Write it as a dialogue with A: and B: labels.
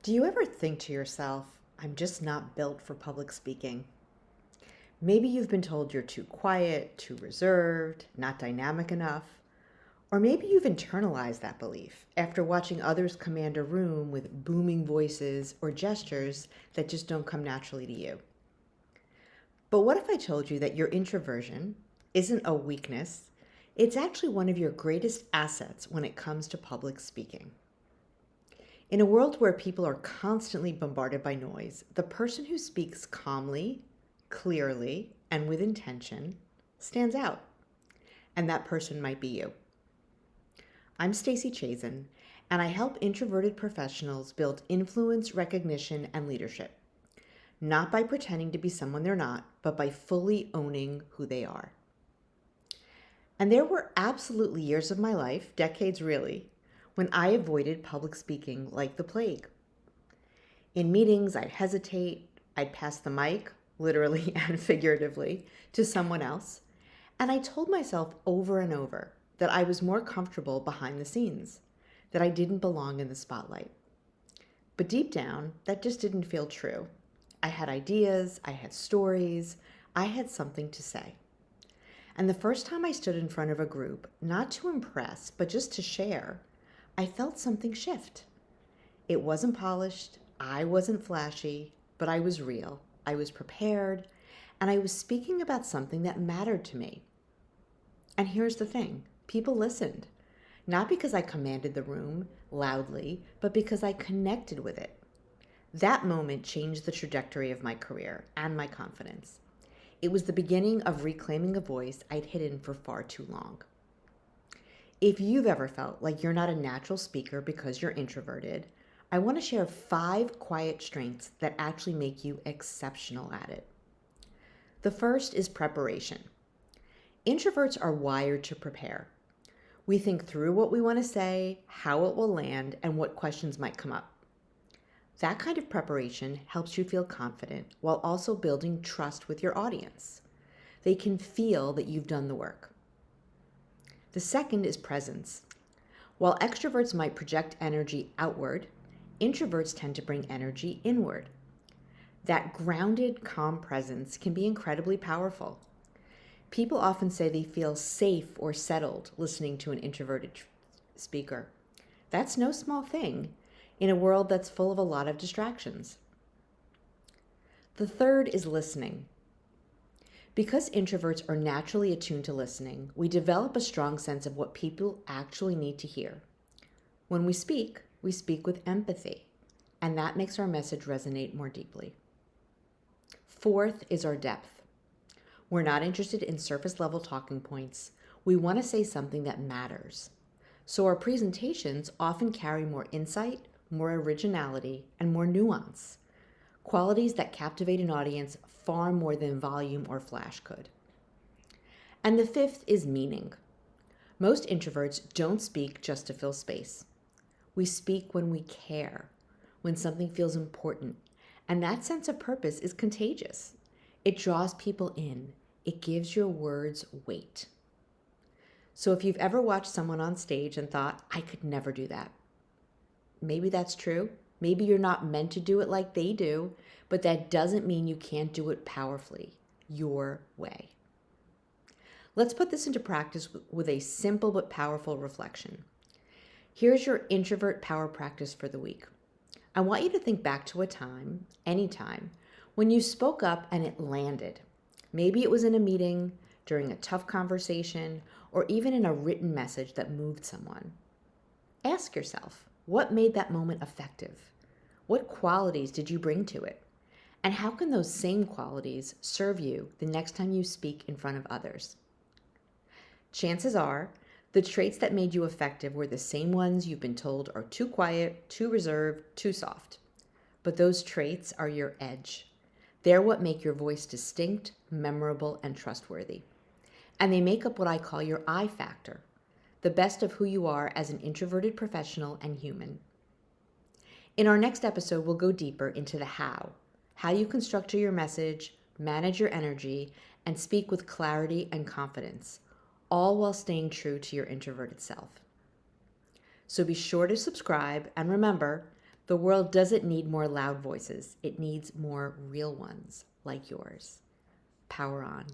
A: Do you ever think to yourself, I'm just not built for public speaking? Maybe you've been told you're too quiet, too reserved, not dynamic enough. Or maybe you've internalized that belief after watching others command a room with booming voices or gestures that just don't come naturally to you. But what if I told you that your introversion isn't a weakness? It's actually one of your greatest assets when it comes to public speaking. In a world where people are constantly bombarded by noise, the person who speaks calmly, clearly, and with intention stands out. And that person might be you. I'm Stacey Chazin, and I help introverted professionals build influence, recognition, and leadership. Not by pretending to be someone they're not, but by fully owning who they are. And there were absolutely years of my life, decades really, when I avoided public speaking like the plague. In meetings, I'd hesitate, I'd pass the mic, literally and figuratively, to someone else, and I told myself over and over that I was more comfortable behind the scenes, that I didn't belong in the spotlight. But deep down, that just didn't feel true. I had ideas, I had stories, I had something to say. And the first time I stood in front of a group, not to impress, but just to share, I felt something shift. It wasn't polished, I wasn't flashy, but I was real. I was prepared, and I was speaking about something that mattered to me. And here's the thing, people listened, not because I commanded the room loudly, but because I connected with it. That moment changed the trajectory of my career and my confidence. It was the beginning of reclaiming a voice I'd hidden for far too long. If you've ever felt like you're not a natural speaker because you're introverted, I want to share 5 quiet strengths that actually make you exceptional at it. The first is preparation. Introverts are wired to prepare. We think through what we want to say, how it will land, and what questions might come up. That kind of preparation helps you feel confident while also building trust with your audience. They can feel that you've done the work. The second is presence. While extroverts might project energy outward, introverts tend to bring energy inward. That grounded, calm presence can be incredibly powerful. People often say they feel safe or settled listening to an introverted speaker. That's no small thing in a world that's full of a lot of distractions. The third is listening. Because introverts are naturally attuned to listening, we develop a strong sense of what people actually need to hear. When we speak with empathy, and that makes our message resonate more deeply. Fourth is our depth. We're not interested in surface level talking points. We want to say something that matters. So our presentations often carry more insight, more originality, and more nuance. Qualities that captivate an audience far more than volume or flash could. And the fifth is meaning. Most introverts don't speak just to fill space. We speak when we care, when something feels important, and that sense of purpose is contagious. It draws people in. It gives your words weight. So if you've ever watched someone on stage and thought, I could never do that, maybe that's true. Maybe you're not meant to do it like they do, but that doesn't mean you can't do it powerfully, your way. Let's put this into practice with a simple but powerful reflection. Here's your introvert power practice for the week. I want you to think back to a time, any time, when you spoke up and it landed. Maybe it was in a meeting, during a tough conversation, or even in a written message that moved someone. Ask yourself, what made that moment effective? What qualities did you bring to it? And how can those same qualities serve you the next time you speak in front of others? Chances are, the traits that made you effective were the same ones you've been told are too quiet, too reserved, too soft. But those traits are your edge. They're what make your voice distinct, memorable, and trustworthy. And they make up what I call your I factor, the best of who you are as an introverted professional and human. In our next episode, we'll go deeper into the how you can structure your message, manage your energy, and speak with clarity and confidence, all while staying true to your introverted self. So be sure to subscribe, and remember, The world doesn't need more loud voices. It needs more real ones like yours. Power on.